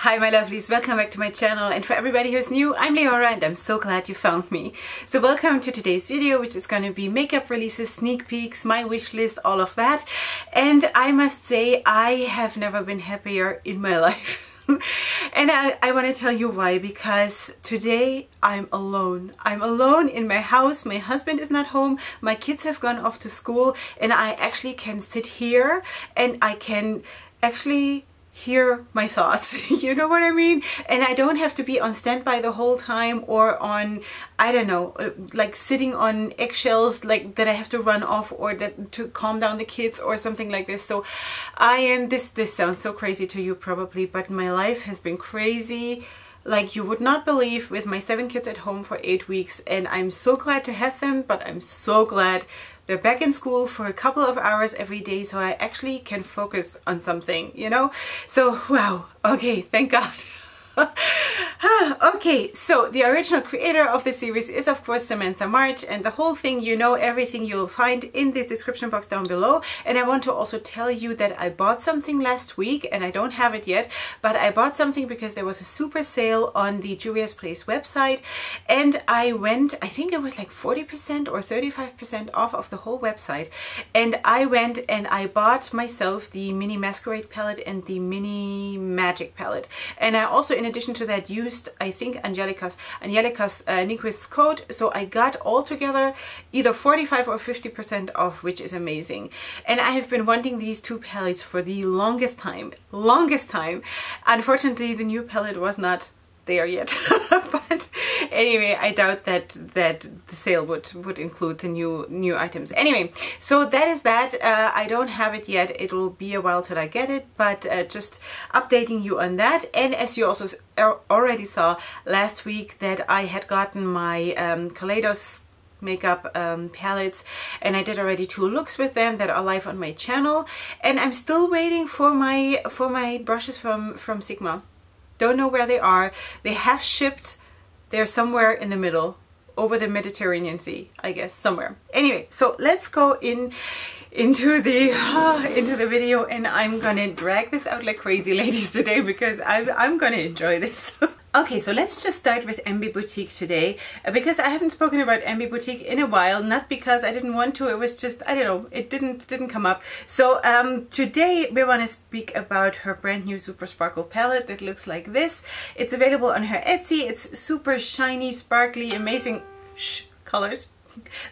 Hi my lovelies, welcome back to my channel, and for everybody who's new, I'm Leorah and I'm so glad you found me. So welcome to today's video, which is going to be makeup releases, sneak peeks, my wish list, all of that. And I must say, I have never been happier in my life. And I want to tell you why, because today I'm alone. I'm alone in my house, my husband is not home, my kids have gone off to school, and I actually can sit here and I can actually hear my thoughts. You know what I mean? And I don't have to be on standby the whole time, or on, I don't know, like sitting on eggshells, like that I have to run off, or that to calm down the kids or something like this. So I am, this sounds so crazy to you probably, but my life has been crazy like you would not believe, with my 7 kids at home for 8 weeks, and I'm so glad to have them, but I'm so glad they're back in school for a couple of hours every day, so I actually can focus on something, you know? So, wow, okay, thank God. Okay, so the original creator of the series is of course Samantha March, and the whole thing, you know, everything you'll find in this description box down below. And I want to also tell you that I bought something last week, and I don't have it yet, but I bought something because there was a super sale on the Juvia's Place website, and I went, I think it was like 40% or 35% off of the whole website, and I went and I bought myself the mini Masquerade palette and the mini Magic palette. And I also, in addition to that, used, I think, Angelica's Nyquist code, so I got altogether either 45 or 50% off, which is amazing. And I have been wanting these two palettes for the longest time. Unfortunately, the new palette was not there yet. But anyway, I doubt that the sale would include the new items. Anyway, so that is that. I don't have it yet. It will be a while till I get it, but just updating you on that. And as you also already saw last week, that I had gotten my Kaleidos makeup palettes, and I did already 2 looks with them that are live on my channel, and I'm still waiting for my brushes from Sigma. Don't know where they are. They have shipped. They're somewhere in the middle, over the Mediterranean Sea, I guess, somewhere. Anyway, so let's go into the video, and I'm gonna drag this out like crazy, ladies, today, because I'm gonna enjoy this. Okay, so let's just start with Emby Boutique today, because I haven't spoken about Emby Boutique in a while, not because I didn't want to, it was just, I don't know, it didn't come up. So today we want to speak about her brand new Super Sparkle palette that looks like this. It's available on her Etsy. It's super shiny, sparkly, amazing colors.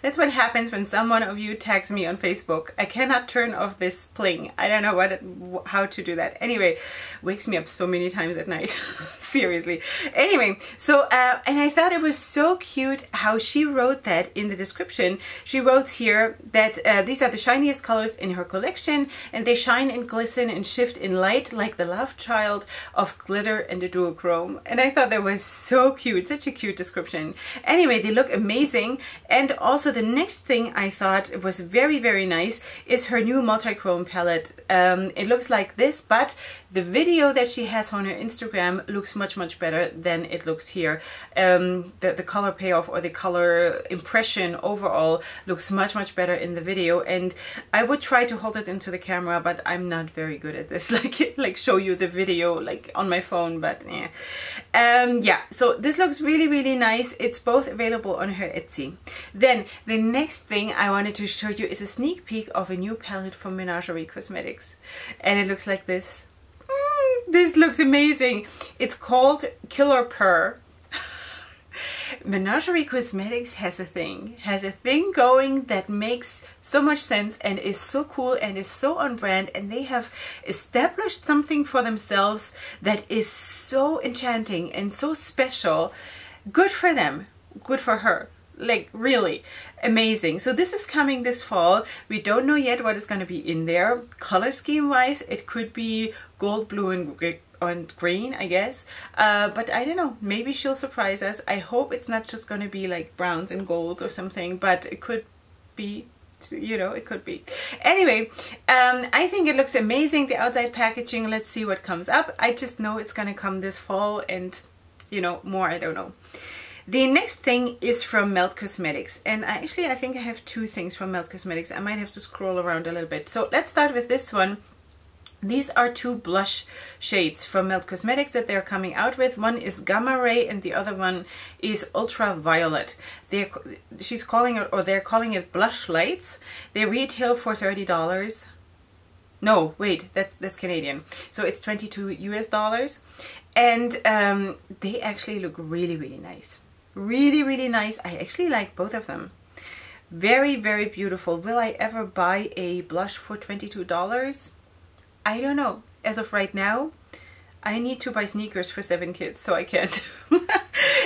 That's what happens when someone of you tags me on Facebook. I cannot turn off this pling. I don't know how to do that. Anyway, wakes me up so many times at night. Seriously. Anyway, so and I thought it was so cute how she wrote that in the description. She wrote here that these are the shiniest colors in her collection, and they shine and glisten and shift in light like the love child of glitter and the duochrome. And I thought that was so cute. Such a cute description. Anyway, they look amazing. And also the next thing I thought was very, very nice is her new Multichrome palette. It looks like this, but the video that she has on her Instagram looks much better than it looks here. The color payoff, or the color impression overall, looks much better in the video, and I would try to hold it into the camera, but I'm not very good at this, like show you the video like on my phone, but yeah. Yeah, so this looks really nice. It's both available on her Etsy. Then the next thing I wanted to show you is a sneak peek of a new palette from Menagerie Cosmetics, and it looks like this. This looks amazing. It's called Killer Purr. Menagerie Cosmetics has a thing going that makes so much sense and is so cool and is so on brand, and they have established something for themselves that is so enchanting and so special. Good for them, good for her. Like, really amazing. So this is coming this fall. We don't know yet what is going to be in there. Color scheme wise, it could be gold, blue, and green, I guess. But I don't know. Maybe she'll surprise us. I hope it's not just going to be like browns and golds or something, but it could be, you know, it could be. Anyway, I think it looks amazing, the outside packaging. Let's see what comes up. I just know it's going to come this fall, and, you know, more I don't know. The next thing is from Melt Cosmetics, and I think I have 2 things from Melt Cosmetics. I might have to scroll around a little bit. So let's start with this one. These are two blush shades from Melt Cosmetics that they're coming out with. One is Gamma Ray and the other one is Ultraviolet. She's calling it, or they're calling it Blush Lights. They retail for $30. No, wait, that's Canadian. So it's 22 US dollars. And they actually look really, really nice. Really, really nice. I actually like both of them. Very, very beautiful. Will I ever buy a blush for $22? I don't know. As of right now, I need to buy sneakers for 7 kids, so I can't.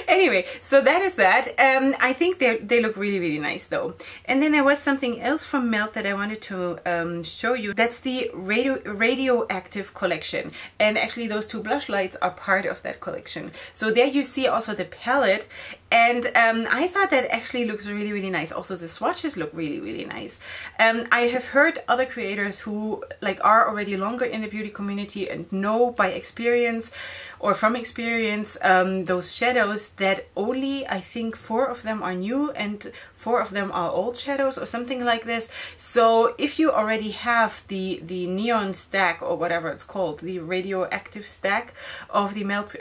Anyway, so that is that. I think they look really, really nice though. And then there was something else from Melt that I wanted to show you. That's the Radioactive collection. And actually those two blush lights are part of that collection. So there you see also the palette. And I thought that actually looks really, really nice. Also the swatches look really, really nice. I have heard other creators who are already longer in the beauty community and know by experience or from experience those shadows that only I think 4 of them are new and 4 of them are old shadows or something like this. So if you already have the neon stack or whatever it's called, the radioactive stack of the Melt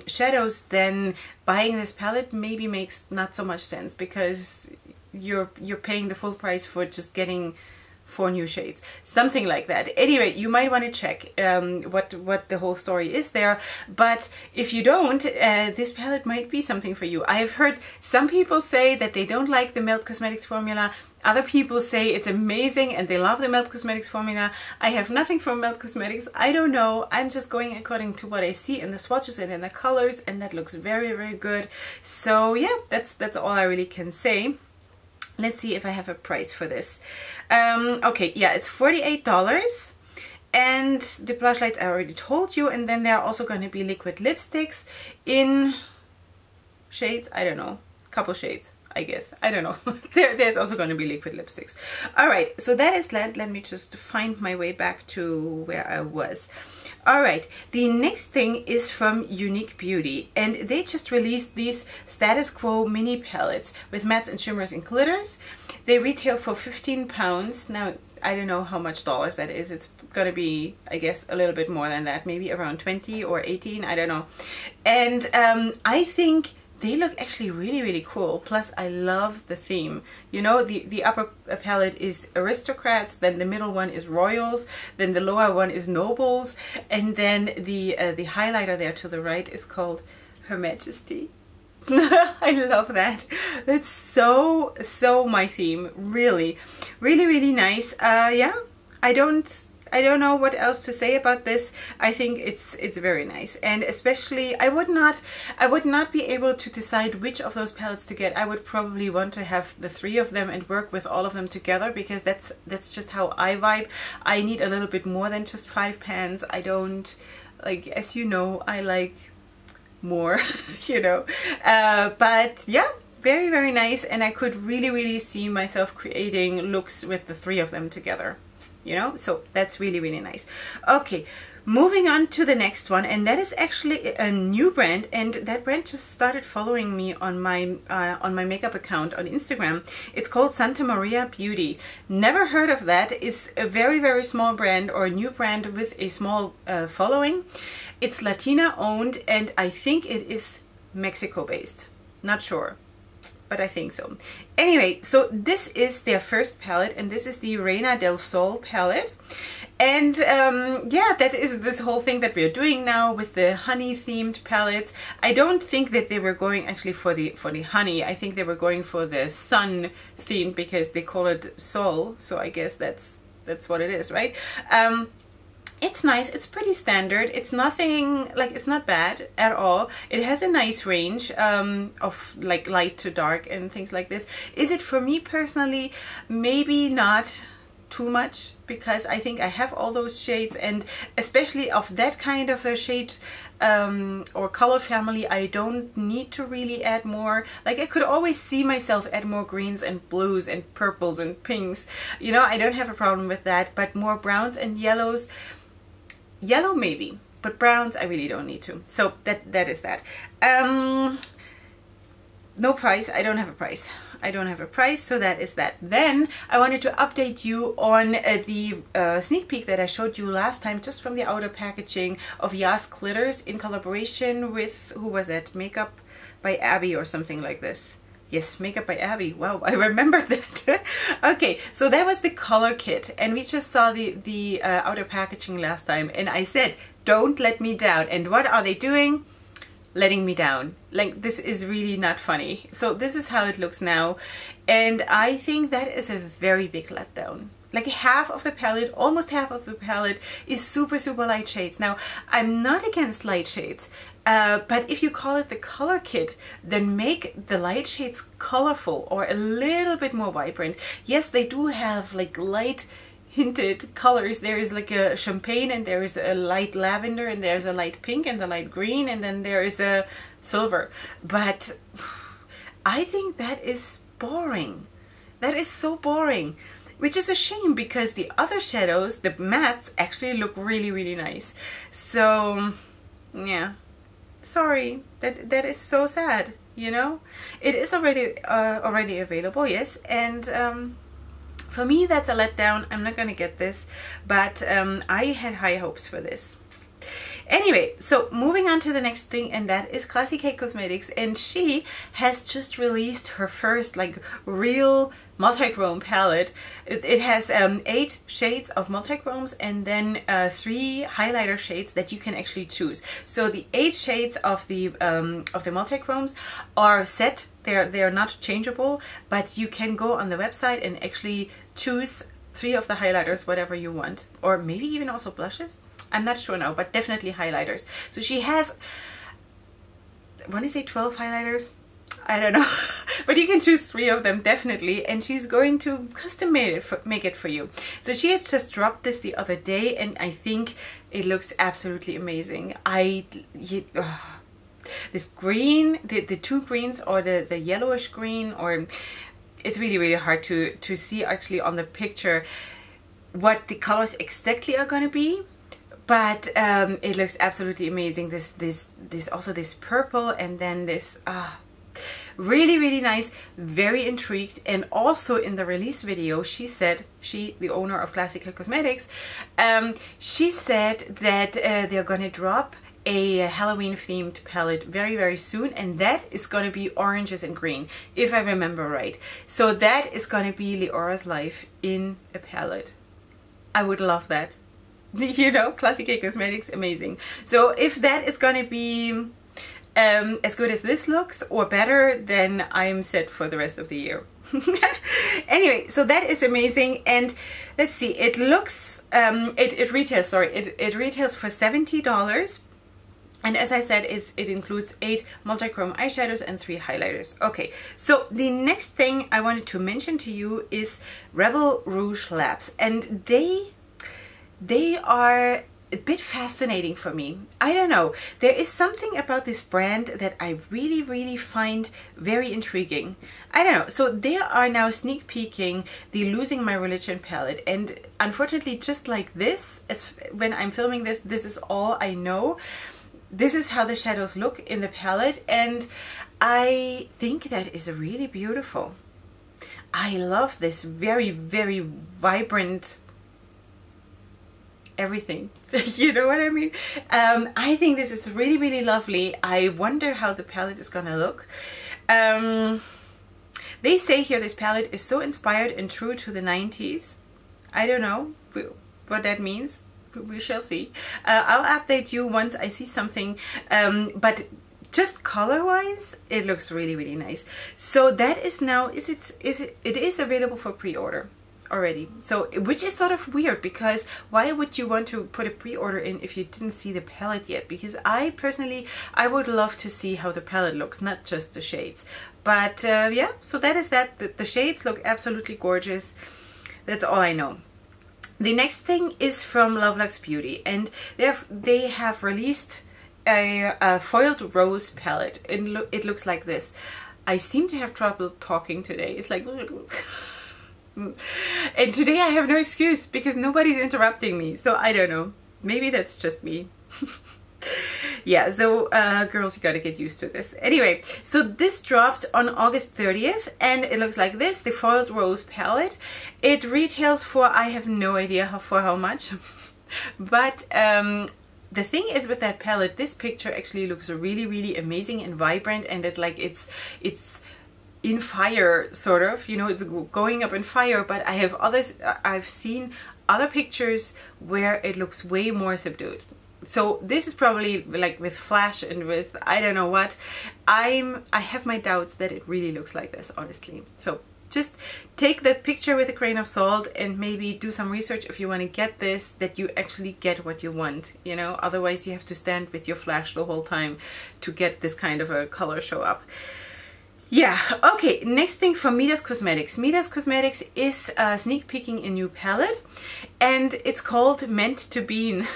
shadows, then buying this palette maybe makes not so much sense, because you're paying the full price for just getting 4 new shades, something like that. Anyway, you might want to check what the whole story is there, but if you don't, this palette might be something for you. I've heard some people say that they don't like the Melt Cosmetics formula. Other people say it's amazing and they love the Melt Cosmetics formula. I have nothing from Melt Cosmetics. I don't know. I'm just going according to what I see in the swatches and in the colors, and that looks very, very good. So yeah, that's all I really can say. Let's see if I have a price for this. Okay, yeah, it's $48. And the blush lights I already told you. And then there are also going to be liquid lipsticks in shades, I don't know, couple shades, I guess. I don't know. There's also going to be liquid lipsticks. All right, so that is that. Let me just find my way back to where I was. All right, the next thing is from Unique Beauty, and they just released these Status Quo mini palettes with mattes and shimmers and glitters. They retail for £15. Now, I don't know how much dollars that is. It's gonna be, I guess, a little bit more than that, maybe around 20 or 18, I don't know. And I think they look actually really, really cool. Plus, I love the theme. You know, the upper palette is aristocrats, then the middle one is royals, then the lower one is nobles, and then the highlighter there to the right is called Her Majesty. I love that. That's so my theme. Really, really, really nice. Yeah, I don't know what else to say about this. I think it's very nice, and especially I would not be able to decide which of those palettes to get. I would probably want to have the 3 of them and work with all of them together, because that's just how I vibe. I need a little bit more than just 5 pans. I don't like, as you know, I like more, you know. But yeah, very, very nice, and I could really, really see myself creating looks with the 3 of them together. You know, so that's really, really nice. Okay, moving on to the next one, and that is actually a new brand, and that brand just started following me on my makeup account on Instagram. It's called Santa Maria Beauty. Never heard of that. It's a very, very small brand, or a new brand with a small following. It's Latina owned, and I think it is Mexico based. Not sure, but I think so. Anyway, so this is their first palette, and this is the Reina del Sol palette. And yeah, that is this whole thing that we're doing now with the honey themed palettes. I don't think that they were going actually for the honey. I think they were going for the sun theme, because they call it Sol, so I guess that's what it is, right? It's nice. It's pretty standard. It's nothing, like, it's not bad at all. It has a nice range of like light to dark and things like this. Is it for me personally? Maybe not too much, because I think I have all those shades, and especially of that kind of a shade or color family, I don't need to really add more. Like, I could always see myself add more greens and blues and purples and pinks. You know, I don't have a problem with that, but more browns and yellows. Yellow maybe, but browns I really don't need to. So that is that. No price. I don't have a price. I don't have a price, so that is that. Then I wanted to update you on the sneak peek that I showed you last time, just from the outer packaging, of Yas Glitters in collaboration with, who was that? Makeup by Abby or something like this. Yes, Makeup by Abby. Wow, I remembered that. Okay, so that was the color kit, and we just saw the outer packaging last time, and I said, don't let me down. And what are they doing? Letting me down. Like, this is really not funny. So this is how it looks now, and I think that is a very big letdown. Like, half of the palette, almost half of the palette, is super light shades. Now, I'm not against light shades, but if you call it the color kit, then make the light shades colorful or a little bit more vibrant. Yes, they do have like light hinted colors. There is like a champagne, and there is a light lavender, and there's a light pink, and the light green, and then there is a silver. But I think that is boring. That is so boring, which is a shame, because the other shadows, the mattes, actually look really nice. So yeah, sorry, that is so sad, you know. It is already available, yes, and for me, that's a letdown. I'm not gonna get this, but I had high hopes for this. Anyway, so moving on to the next thing, and that is Classy Cake Cosmetics, and she has just released her first like real multichrome palette. It has 8 shades of multichromes, and then 3 highlighter shades that you can actually choose. So the 8 shades of the multichromes are set. They're not changeable, but you can go on the website and actually choose 3 of the highlighters, whatever you want, or maybe even also blushes. I'm not sure now, but definitely highlighters. So she has, I want to say 12 highlighters. I don't know, but you can choose 3 of them definitely, and she's going to custom make it for you. So she has just dropped this the other day, and I think it looks absolutely amazing. This green, the 2 greens, or the yellowish green, or it's really hard to see actually on the picture what the colors exactly are going to be. But it looks absolutely amazing. This also this purple, and then this really nice, very intrigued. And also in the release video, she said, the owner of Classy Cake Cosmetics, she said that they're gonna drop a Halloween themed palette very soon, and that is gonna be oranges and green, if I remember right. So that is gonna be Leorah's life in a palette. I would love that. You know, Classy Cake Cosmetics, amazing. So if that is gonna be as good as this looks, or better, then I'm set for the rest of the year. Anyway, so that is amazing. And let's see, it looks it retails, sorry, it retails for $70, and as I said, it includes 8 multichrome eyeshadows and 3 highlighters. Okay, so the next thing I wanted to mention to you is Rebel Rouge Labs, and they are a bit fascinating for me. I don't know, there is something about this brand that I really find very intriguing. I don't know. So they are now sneak peeking the Losing My Religion palette, and unfortunately, just like this, as when I'm filming this is all I know. This is how the shadows look in the palette, and I think that is really beautiful. I love this very vibrant everything. You know what I mean? I think this is really lovely. I wonder how the palette is gonna look. They say here this palette is so inspired and true to the 90s. I don't know what that means. We shall see. I'll update you once I see something, but just color-wise, it looks really nice. So that is now, it is available for pre-order already. So, which is sort of weird, because why would you want to put a pre-order in if you didn't see the palette yet? Because I personally, I would love to see how the palette looks, not just the shades. But yeah, so that is that. The shades look absolutely gorgeous. That's all I know. The next thing is from Lovelux Beauty, and they have released a foiled rose palette. It looks like this. I seem to have trouble talking today. It's like and today I have no excuse because nobody's interrupting me, so I don't know, maybe that's just me. Yeah, so girls, you gotta get used to this. Anyway, so this dropped on August 30th and it looks like this, the Foiled Rose palette. It retails for, I have no idea for how much, but the thing is with that palette, this picture actually looks really, really amazing and vibrant, and it like it's in fire, sort of, you know, it's going up in fire. But I've seen other pictures where it looks way more subdued. So this is probably like with flash and with I don't know what. I have my doubts that it really looks like this, honestly. So just take the picture with a grain of salt and maybe do some research if you want to get this, that you actually get what you want, you know. Otherwise you have to stand with your flash the whole time to get this kind of a color show up. Yeah, okay, next thing from Menagerie Cosmetics. Menagerie Cosmetics is sneak peeking a new palette, and it's called Meant to Bean.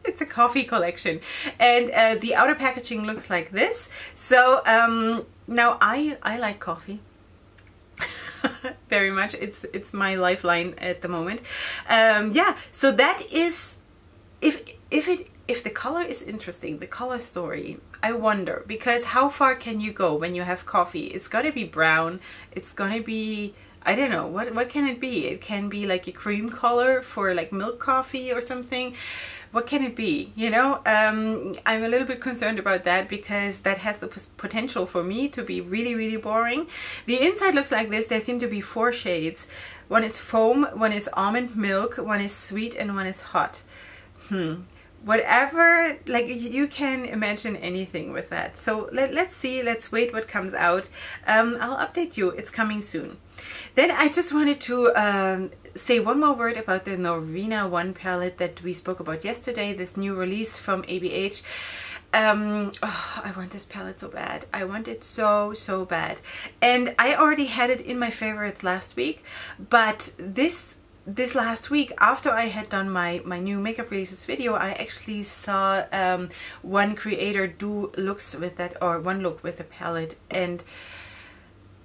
It's a coffee collection, and the outer packaging looks like this. So now I like coffee. Very much. It's my lifeline at the moment. Yeah, so that is, if the color is interesting, the color story, I wonder, because how far can you go when you have coffee? It's gotta be brown, it's gonna be, I don't know, what can it be? It can be like a cream color for like milk coffee or something. What can it be? You know, I'm a little bit concerned about that, because that has the potential for me to be really, really boring. The inside looks like this. There seem to be 4 shades. One is foam, one is almond milk, one is sweet, and one is hot. Whatever, like, you can imagine anything with that. So let's see, let's wait what comes out. I'll update you, it's coming soon. Then I just wanted to say one more word about the Norvina 1 palette that we spoke about yesterday, this new release from ABH. Oh, I want this palette so bad. I want it so bad. And I already had it in my favorites last week, but this last week, after I had done my new makeup releases video, I actually saw one creator do looks with that, or one look with the palette, and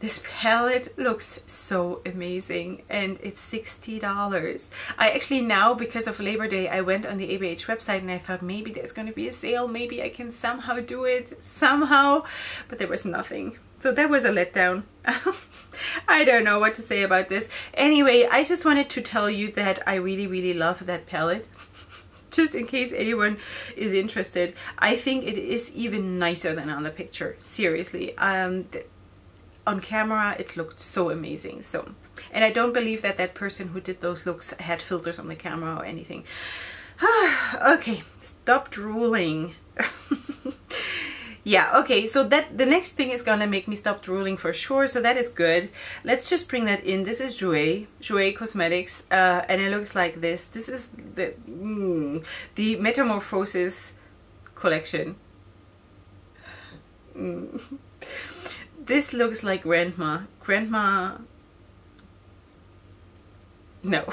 this palette looks so amazing, and it's $60. I actually now, because of Labor Day, I went on the ABH website and I thought maybe there's going to be a sale, maybe I can somehow do it, somehow, but there was nothing. So that was a letdown. I don't know what to say about this. Anyway, I just wanted to tell you that I really, really love that palette. Just in case anyone is interested. I think it is even nicer than on the picture. Seriously. On camera it looked so amazing. So, and I don't believe that that person who did those looks had filters on the camera or anything. Okay, stop drooling. Yeah, okay, so that the next thing is gonna make me stop drooling for sure, so that is good. Let's just bring that in. This is Juvia Cosmetics, and it looks like this. This is the Metamorphosis collection. This looks like Grandma. No.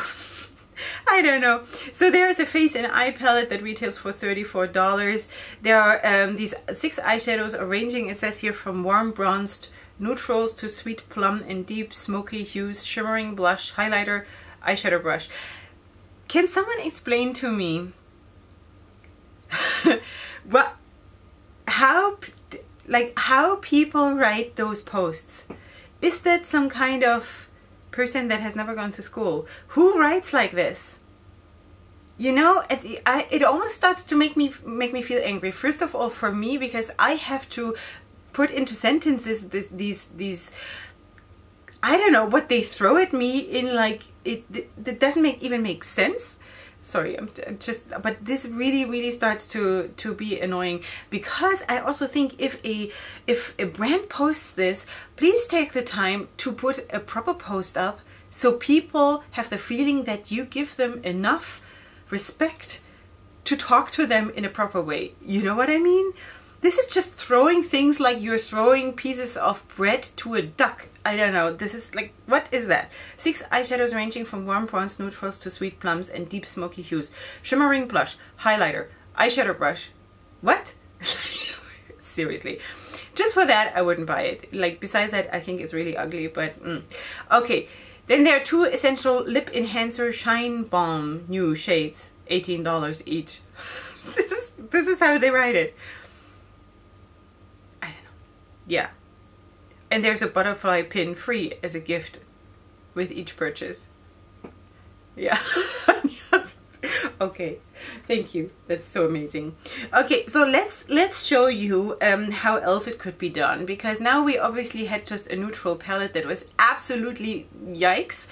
I don't know. So there's a face and eye palette that retails for $34. There are these 6 eyeshadows arranging, it says here, from warm bronzed neutrals to sweet plum and deep smoky hues, shimmering blush, highlighter, eyeshadow brush. Can someone explain to me what, how people write those posts? Is that some kind of person that has never gone to school? Who writes like this? You know, it almost starts to make me feel angry. First of all, for me, because I have to put into sentences these I don't know what they throw at me in, like it doesn't even make sense. Sorry, I'm just, but this really starts to be annoying, because I also think if a brand posts this, please take the time to put a proper post up so people have the feeling that you give them enough respect to talk to them in a proper way. You know what I mean? This is just throwing things like you're throwing pieces of bread to a duck. I don't know. This is like, what is that? 6 eyeshadows ranging from warm bronze neutrals to sweet plums and deep smoky hues. Shimmering blush, highlighter, eyeshadow brush. What? Seriously. Just for that, I wouldn't buy it. Like, besides that, I think it's really ugly, but okay. Then there are 2 essential lip enhancer shine balm new shades, $18 each. This is how they write it. Yeah. And there's a butterfly pin free as a gift with each purchase. Yeah. Okay, thank you. That's so amazing. Okay, so let's show you how else it could be done, because now we obviously had just a neutral palette that was absolutely yikes.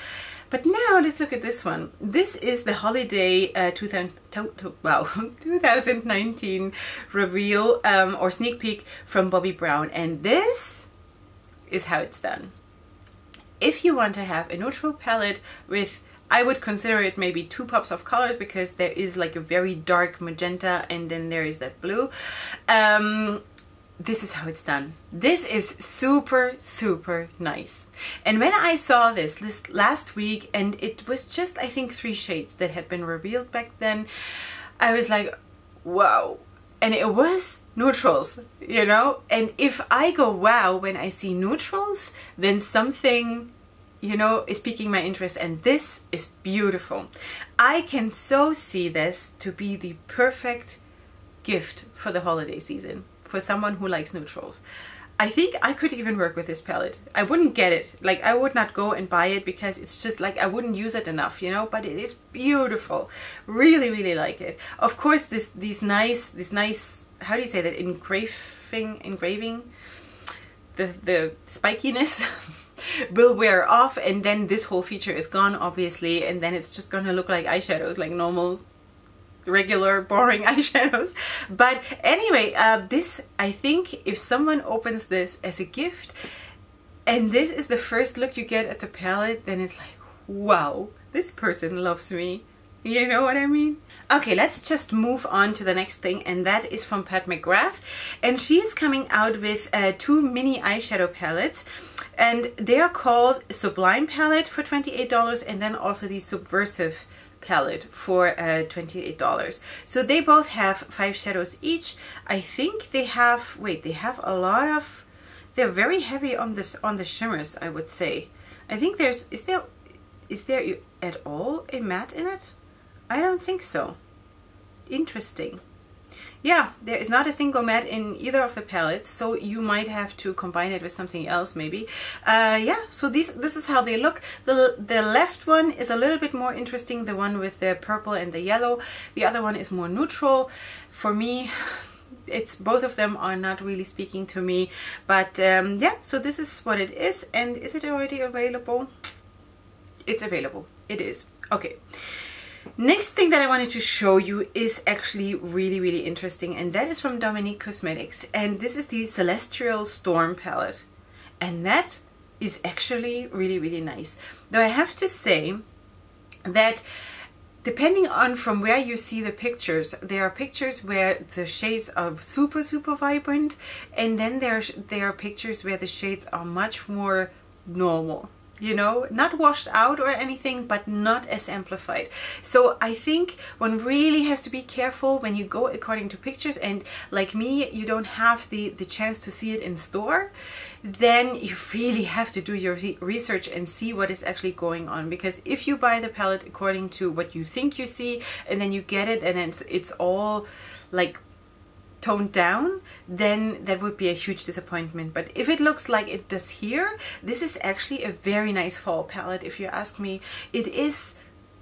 But now let's look at this one. This is the holiday 2019 reveal or sneak peek from Bobbi Brown, and this is how it's done. If you want to have a neutral palette with, I would consider it maybe 2 pops of colors, because there is like a very dark magenta and then there is that blue. This is how it's done. This is super, super nice. And when I saw this last week, and it was just, I think, 3 shades that had been revealed back then, I was like, wow. And it was neutrals, you know? And if I go wow when I see neutrals, then something, you know, is piquing my interest, and this is beautiful. I can so see this to be the perfect gift for the holiday season for someone who likes neutrals. I think I could even work with this palette. I wouldn't get it, like I would not go and buy it, because it's just like I wouldn't use it enough, you know, but it is beautiful. Really, really like it. Of course, this nice, how do you say that, engraving, the spikiness will wear off, and then this whole feature is gone, obviously, and then it's just gonna look like eyeshadows, like normal, regular, boring eyeshadows. But anyway, this, I think if someone opens this as a gift, and this is the first look you get at the palette, then it's like, wow, this person loves me. You know what I mean? Okay, let's just move on to the next thing, and that is from Pat McGrath, and she is coming out with 2 mini eyeshadow palettes, and they are called Sublime Palette for $28, and then also the Subversive Palette for $28. So they both have 5 shadows each. I think they have, wait, they have a lot of, they're very heavy on this, on the shimmers, I would say. I think there's, is there at all a matte in it? I don't think so. Interesting. Yeah, there is not a single matte in either of the palettes, so you might have to combine it with something else maybe. Yeah, so this is how they look. The left one is a little bit more interesting, the one with the purple and the yellow. The other one is more neutral. For me, it's, both of them are not really speaking to me, but yeah, so this is what it is. And is it already available? It's available. It is. Okay. Next thing that I wanted to show you is actually really, really interesting, and that is from Dominique Cosmetics, and this is the Celestial Storm palette, and that is actually really, really nice. Though I have to say that depending on from where you see the pictures, there are pictures where the shades are super, super vibrant, and then there are pictures where the shades are much more normal. You know, not washed out or anything, but not as amplified. So I think one really has to be careful when you go according to pictures, and like me, you don't have the chance to see it in store, then you really have to do your research and see what is actually going on. Because if you buy the palette according to what you think you see, and then you get it and it's all like toned down, then that would be a huge disappointment. But if it looks like it does here, this is actually a very nice fall palette, if you ask me. It is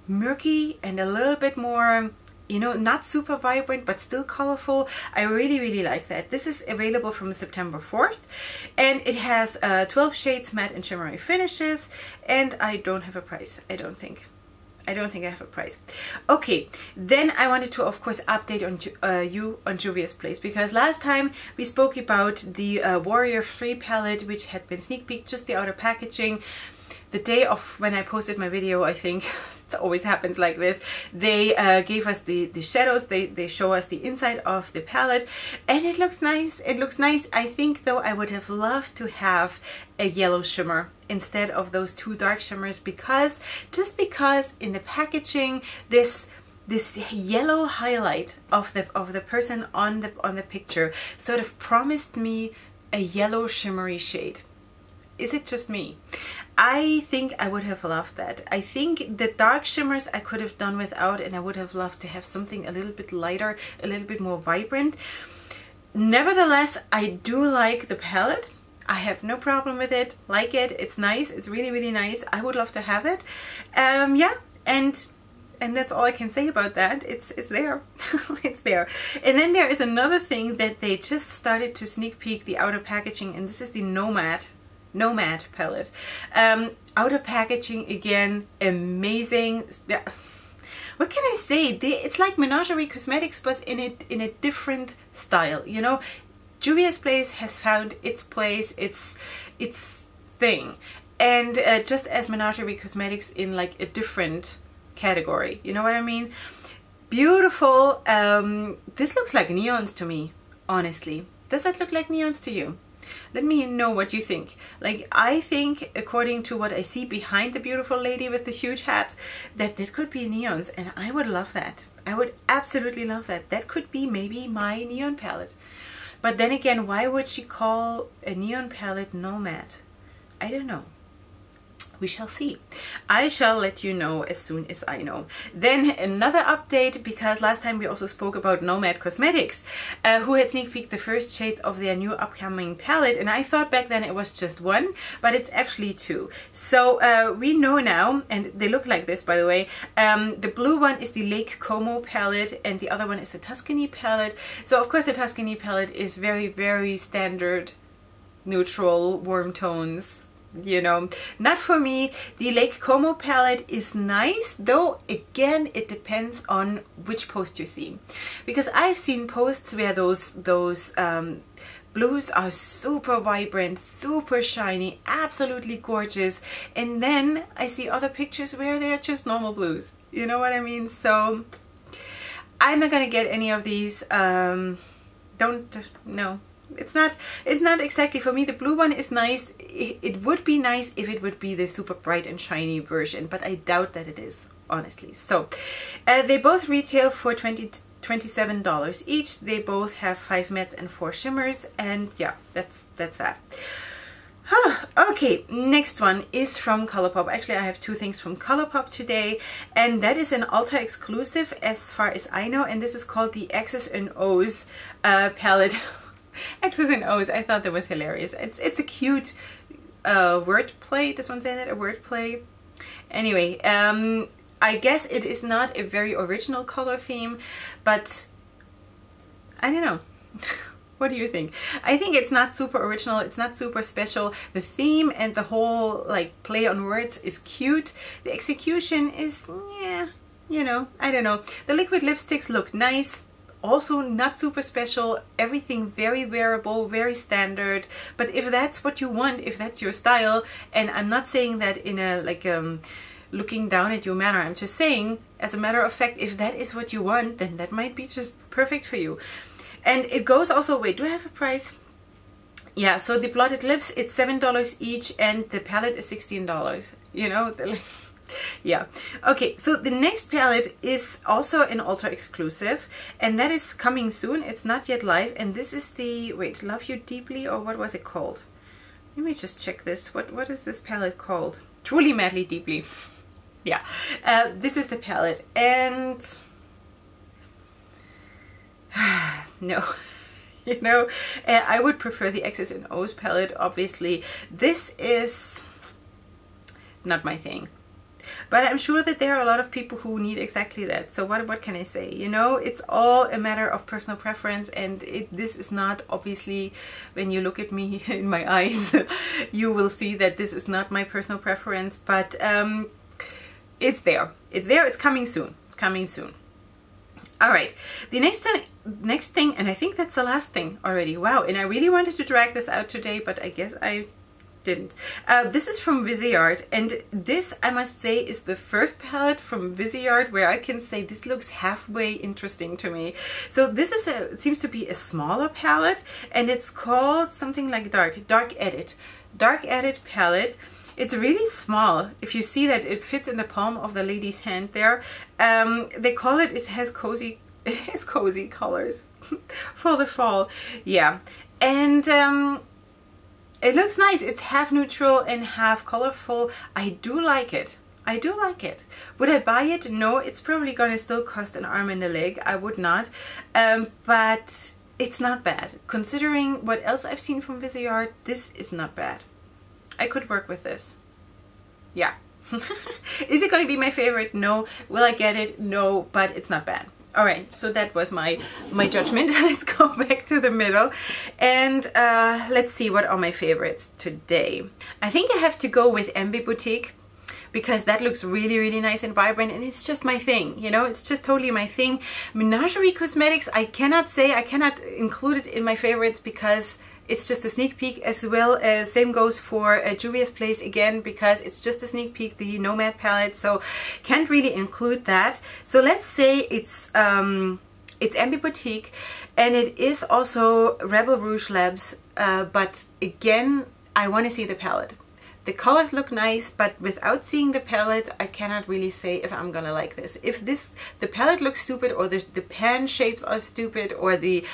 murky and a little bit more, you know, not super vibrant, but still colorful. I really, really like that. This is available from September 4th, and it has 12 shades, matte and shimmery finishes, and I don't have a price, I don't think I have a price. Okay, then I wanted to, of course, update on you on Juvia's Place, because last time we spoke about the Warrior 3 palette, which had been sneak peeked, just the outer packaging. The day of when I posted my video, I think, it always happens like this, they gave us the shadows, they show us the inside of the palette, and it looks nice. It looks nice. I think though I would have loved to have a yellow shimmer instead of those 2 dark shimmers, because in the packaging this yellow highlight of the person on the picture sort of promised me a yellow shimmery shade. Is it just me? I think I would have loved that. I think the dark shimmers I could have done without, and I would have loved to have something a little bit lighter, a little bit more vibrant. Nevertheless, I do like the palette. I have no problem with it. Like it. It's nice. It's really, really nice. I would love to have it. Yeah, and that's all I can say about that. It's there. It's there. And then there is another thing that they just started to sneak peek the outer packaging, and this is the Nomad palette. Outer packaging again, amazing. What can I say? It's like Menagerie Cosmetics, but in a different style. You know, Juvia's Place has found its place, its thing, and just as Menagerie Cosmetics in like a different category. You know what I mean? Beautiful. This looks like neons to me, honestly. Does that look like neons to you? Let me know what you think. Like, I think, according to what I see behind the beautiful lady with the huge hat, that could be neons, and I would love that. I would absolutely love that. That could be maybe my neon palette. But then again, why would she call a neon palette Nomad? I don't know. We shall see. I shall let you know as soon as I know. Then another update, because last time we also spoke about Nomad Cosmetics, who had sneak peeked the first shades of their new upcoming palette, and I thought back then it was just one, but it's actually two. So we know now, and they look like this, by the way. The blue one is the Lake Como palette, and the other one is the Tuscany palette. So of course the Tuscany palette is very, very standard, neutral, warm tones. You know, not for me. The Lake Como palette is nice, though again it depends on which post you see, because I've seen posts where those blues are super vibrant, super shiny, absolutely gorgeous, and then I see other pictures where they're just normal blues. You know what I mean? So I'm not gonna get any of these. No. It's not exactly for me. The blue one is nice. It would be nice if it would be the super bright and shiny version, but I doubt that it is, honestly. So they both retail for $27 each. They both have 5 mattes and 4 shimmers, and yeah, that's that. Okay, next one is from Colourpop. Actually, I have two things from Colourpop today, and that is an Ulta exclusive as far as I know, and this is called the X's and O's palette. X's and O's. I thought that was hilarious. It's a cute word play. Does one say that? A word play? Anyway, I guess it is not a very original color theme, but I don't know. What do you think? I think it's not super original. It's not super special. The theme and the whole like play on words is cute. The execution is, yeah, you know, I don't know. The liquid lipsticks look nice. Also not super special, everything very wearable, very standard. But if that's what you want, if that's your style, and I'm not saying that in a like looking down at you manner, I'm just saying as a matter of fact, if that is what you want, then that might be just perfect for you. And it goes also, wait, do I have a price? Yeah, so the blotted lips, it's $7 each, and the palette is $16, you know. Yeah. Okay, so the next palette is also an Ulta exclusive, and that is coming soon. It's not yet live, and this is the, wait, Love You Deeply, or what was it called? Let me just check this. What is this palette called? Truly Madly Deeply. Yeah. This is the palette, and no. You know, I would prefer the X's and O's palette, obviously. This is not my thing. But I'm sure that there are a lot of people who need exactly that. So what can I say? You know, it's all a matter of personal preference, and this is not, obviously, when you look at me in my eyes, you will see that this is not my personal preference, but it's there. It's there. It's coming soon. It's coming soon. All right. The next thing, and I think that's the last thing already. Wow. And I really wanted to drag this out today, but I guess I didn't. This is from Viseart, and this, I must say, is the first palette from Viseart where I can say this looks halfway interesting to me. So this is it seems to be a smaller palette, and it's called something like Dark Edit palette. It's really small. If you see that it fits in the palm of the lady's hand there, they call it, it has cozy colors for the fall. Yeah, and it looks nice. It's half neutral and half colorful. I do like it. I do like it. Would I buy it? No, it's probably gonna still cost an arm and a leg. I would not. But it's not bad. Considering what else I've seen from Viseart, this is not bad. I could work with this. Yeah. Is it going to be my favorite? No. Will I get it? No, but it's not bad. All right, so that was my judgment. Let's go back to the middle and let's see what are my favorites today. I think I have to go with Emby Boutique because that looks really, really nice and vibrant, and it's just my thing, you know, it's just totally my thing. Menagerie Cosmetics, I cannot include it in my favorites because it's just a sneak peek, as well as same goes for Juvia's Place again, because it's just a sneak peek, the Nomad palette, so can't really include that. So let's say it's Emby Boutique, and it is also Rebel Rouge Labs, but again, I want to see the palette. The colors look nice, but without seeing the palette, I cannot really say if I'm gonna like this. If the palette looks stupid, or the pan shapes are stupid, or the,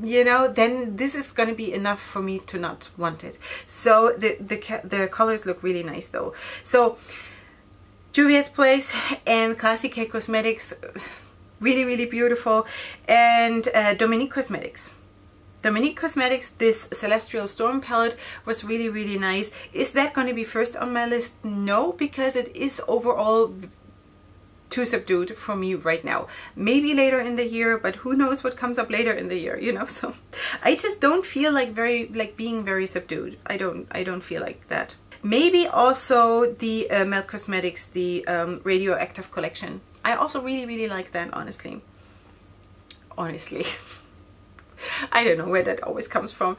you know, then this is gonna be enough for me to not want it. So the colors look really nice though. So Juvia's Place and Classy K Cosmetics, really, really beautiful. And Dominique Cosmetics. Dominique Cosmetics, this Celestial Storm palette was really, really nice. Is that going to be first on my list? No, because it is overall too subdued for me right now. Maybe later in the year, but who knows what comes up later in the year, you know? So I just don't feel like being very subdued. I don't feel like that. Maybe also the Melt Cosmetics, the Radioactive collection. I also really, really like that, honestly. Honestly. I don't know where that always comes from.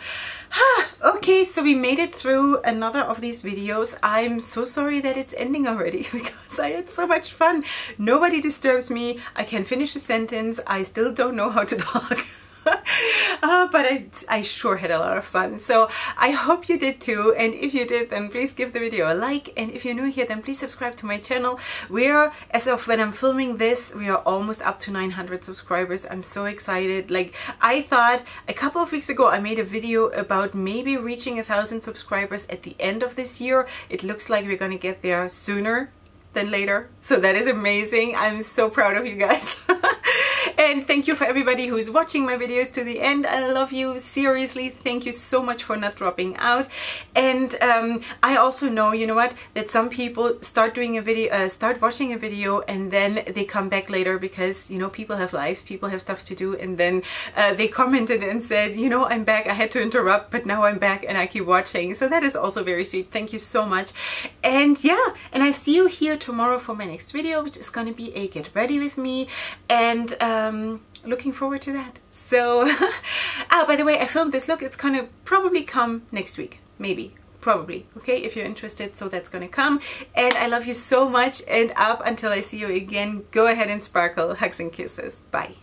Okay, so we made it through another of these videos. I'm so sorry that it's ending already because I had so much fun. Nobody disturbs me. I can finish a sentence. I still don't know how to talk. But I sure had a lot of fun. So I hope you did too, and if you did, then please give the video a like, and if you're new here, then please subscribe to my channel. We're, as of when I'm filming this, we are almost up to 900 subscribers. I'm so excited. Like, I thought a couple of weeks ago I made a video about maybe reaching 1,000 subscribers at the end of this year. It looks like we're gonna get there sooner than later, so that is amazing. I'm so proud of you guys. And thank you for everybody who's watching my videos to the end. I love you, seriously. Thank you so much for not dropping out. And I also know, you know what, that some people start doing a video, start watching a video, and then they come back later because, you know, people have lives, people have stuff to do, and then they commented and said, you know, I'm back, I had to interrupt, but now I'm back and I keep watching. So that is also very sweet. Thank you so much. And yeah, and I see you here tomorrow for my next video, which is going to be a get ready with me, and looking forward to that. So by the way, I filmed this look. It's gonna probably come next week, maybe, probably, okay, if you're interested. So that's gonna come, and I love you so much, and up until I see you again, go ahead and sparkle. Hugs and kisses. Bye.